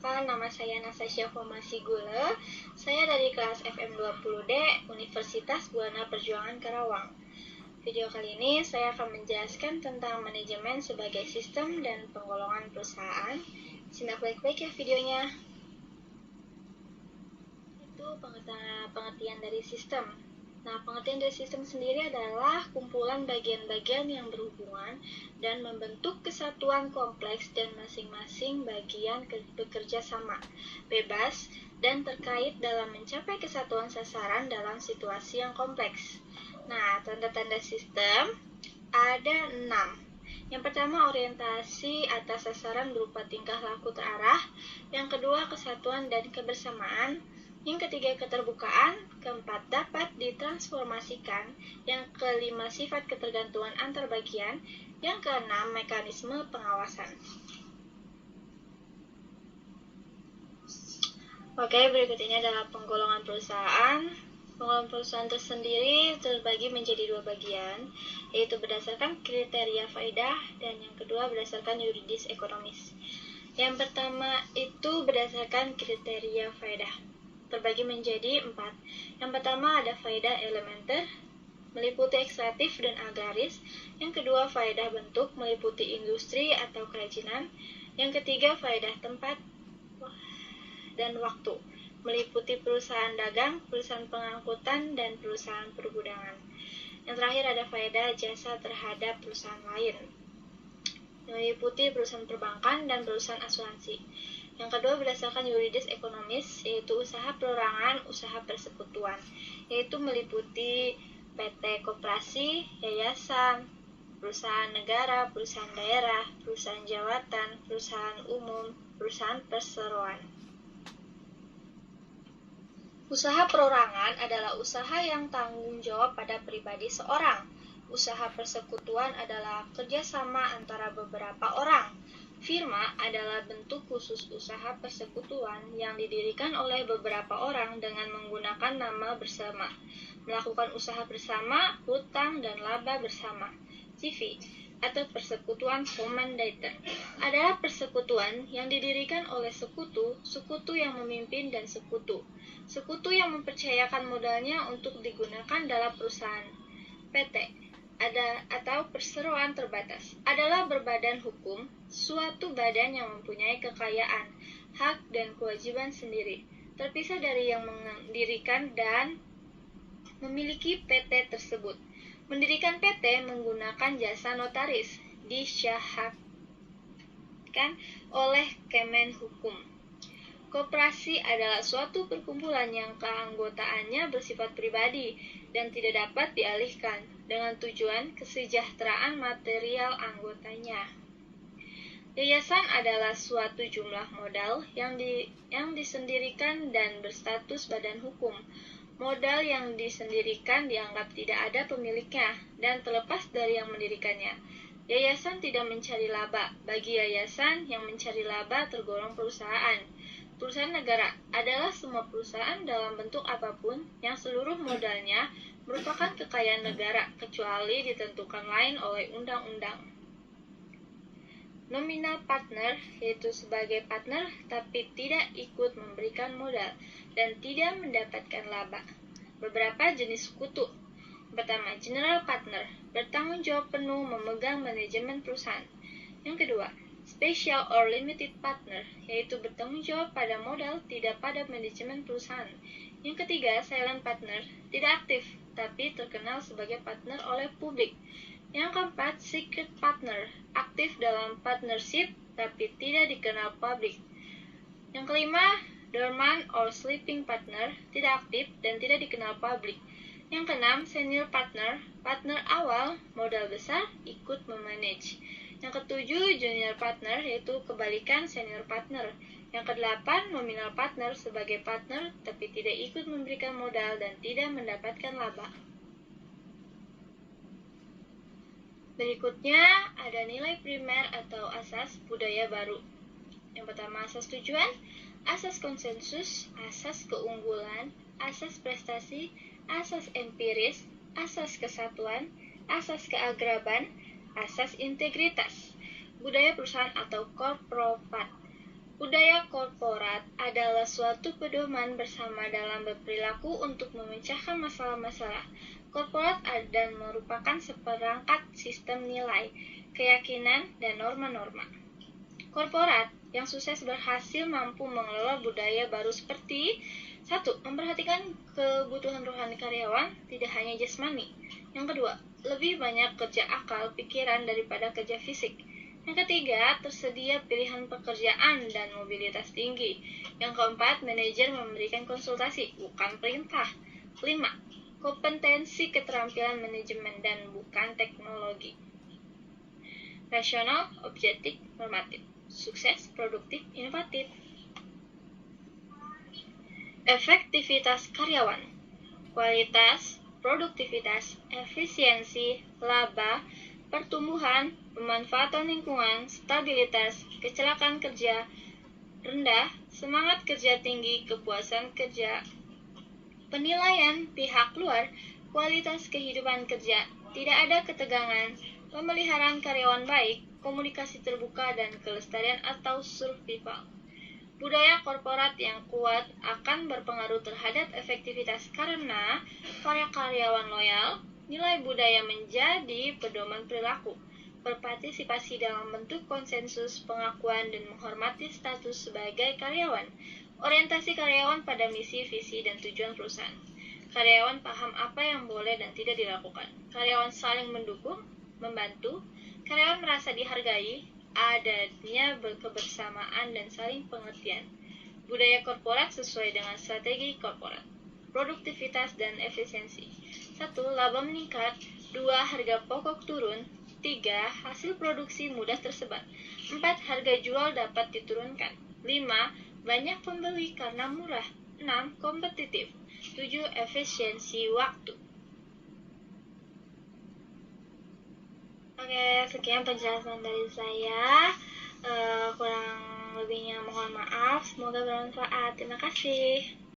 Perkenalkan, nama saya Nasasya Fomasigule. Saya dari kelas FM20D Universitas Buana Perjuangan Karawang. Video kali ini saya akan menjelaskan tentang manajemen sebagai sistem dan penggolongan perusahaan. Simak baik-baik ya videonya. Itu pengertian dari sistem. Nah, pengertian dari sistem sendiri adalah kumpulan bagian-bagian yang berhubungan dan membentuk kesatuan kompleks dan masing-masing bagian bekerja sama, bebas, dan terkait dalam mencapai kesatuan sasaran dalam situasi yang kompleks. Nah, tanda-tanda sistem ada 6. Yang pertama, orientasi atas sasaran berupa tingkah laku terarah. Yang kedua, kesatuan dan kebersamaan. Yang ketiga, keterbukaan. Keempat, dapat ditransformasikan. Yang kelima, sifat ketergantungan antar bagian. Yang keenam, mekanisme pengawasan. Oke, berikut ini adalah penggolongan perusahaan. Penggolongan perusahaan tersendiri terbagi menjadi 2 bagian, yaitu berdasarkan kriteria faedah dan yang kedua berdasarkan yuridis ekonomis. Yang pertama itu berdasarkan kriteria faedah, terbagi menjadi 4. Yang pertama ada faedah elementer, meliputi ekstraktif dan agraris. Yang kedua faedah bentuk, meliputi industri atau kerajinan. Yang ketiga faedah tempat dan waktu, meliputi perusahaan dagang, perusahaan pengangkutan, dan perusahaan pergudangan. Yang terakhir ada faedah jasa terhadap perusahaan lain, meliputi perusahaan perbankan dan perusahaan asuransi. Yang kedua berdasarkan yuridis ekonomis, yaitu usaha perorangan, usaha persekutuan, yaitu meliputi PT koperasi, yayasan, perusahaan negara, perusahaan daerah, perusahaan jawatan, perusahaan umum, perusahaan perseroan. Usaha perorangan adalah usaha yang tanggung jawab pada pribadi seorang. Usaha persekutuan adalah kerjasama antara beberapa orang. Firma adalah bentuk khusus usaha persekutuan yang didirikan oleh beberapa orang dengan menggunakan nama bersama, melakukan usaha bersama, hutang, dan laba bersama. CV atau persekutuan commandator adalah persekutuan yang didirikan oleh sekutu, sekutu yang memimpin, dan sekutu yang mempercayakan modalnya untuk digunakan dalam perusahaan. PT atau perseroan terbatas adalah berbadan hukum, suatu badan yang mempunyai kekayaan, hak, dan kewajiban sendiri, terpisah dari yang mendirikan dan memiliki PT tersebut. Mendirikan PT menggunakan jasa notaris, disyahatkan oleh Kemenhukum. Koperasi adalah suatu perkumpulan yang keanggotaannya bersifat pribadi dan tidak dapat dialihkan dengan tujuan kesejahteraan material anggotanya. Yayasan adalah suatu jumlah modal yang disendirikan dan berstatus badan hukum. Modal yang disendirikan dianggap tidak ada pemiliknya dan terlepas dari yang mendirikannya. Yayasan tidak mencari laba. Bagi yayasan, yang mencari laba tergolong perusahaan. Perusahaan negara adalah semua perusahaan dalam bentuk apapun yang seluruh modalnya merupakan kekayaan negara, kecuali ditentukan lain oleh undang-undang. Nominal partner, yaitu sebagai partner tapi tidak ikut memberikan modal dan tidak mendapatkan laba. Beberapa jenis sekutu. Pertama, general partner, bertanggung jawab penuh memegang manajemen perusahaan. Yang kedua, special or limited partner, yaitu bertanggung jawab pada modal, tidak pada manajemen perusahaan. Yang ketiga, silent partner, tidak aktif tapi terkenal sebagai partner oleh publik. Yang keempat, secret partner, aktif dalam partnership tapi tidak dikenal publik. Yang kelima, dormant or sleeping partner, tidak aktif dan tidak dikenal publik. Yang keenam, senior partner, partner awal, modal besar, ikut memanage. Yang ketujuh, junior partner, yaitu kebalikan senior partner. Yang kedelapan, nominal partner, sebagai partner tapi tidak ikut memberikan modal dan tidak mendapatkan laba. Berikutnya ada nilai primer atau asas budaya baru. Yang pertama, asas tujuan, asas konsensus, asas keunggulan, asas prestasi, asas empiris, asas kesatuan, asas keagraban, asas integritas. Budaya perusahaan atau corporate. Budaya korporat adalah suatu pedoman bersama dalam berperilaku untuk memecahkan masalah-masalah korporat dan merupakan seperangkat sistem nilai, keyakinan, dan norma-norma. Korporat yang sukses berhasil mampu mengelola budaya baru seperti 1. Memperhatikan kebutuhan rohani karyawan, tidak hanya jasmani. Yang kedua, lebih banyak kerja akal pikiran daripada kerja fisik. Yang ketiga, tersedia pilihan pekerjaan dan mobilitas tinggi. Yang keempat, manajer memberikan konsultasi, bukan perintah. 5. Kompetensi keterampilan manajemen dan bukan teknologi. Rasional, objektif, normatif. Sukses, produktif, inovatif. Efektivitas karyawan, kualitas, produktivitas, efisiensi, laba, pertumbuhan, pemanfaatan lingkungan, stabilitas, kecelakaan kerja rendah, semangat kerja tinggi, kepuasan kerja, penilaian pihak luar, kualitas kehidupan kerja, tidak ada ketegangan, pemeliharaan karyawan baik, komunikasi terbuka, dan kelestarian atau survival. Budaya korporat yang kuat akan berpengaruh terhadap efektivitas karena para karyawan loyal, nilai budaya menjadi pedoman perilaku, berpartisipasi dalam bentuk konsensus, pengakuan, dan menghormati status sebagai karyawan, orientasi karyawan pada misi, visi, dan tujuan perusahaan. Karyawan paham apa yang boleh dan tidak dilakukan. Karyawan saling mendukung, membantu. Karyawan merasa dihargai, adanya kebersamaan dan saling pengertian. Budaya korporat sesuai dengan strategi korporat. Produktivitas dan efisiensi. 1. Laba meningkat. 2. Harga pokok turun. 3. Hasil produksi mudah tersebar. 4. Harga jual dapat diturunkan. 5. Banyak pembeli karena murah. 6. Kompetitif. 7. Efisiensi waktu. Oke, sekian penjelasan dari saya. Kurang lebihnya mohon maaf. Semoga bermanfaat. Terima kasih.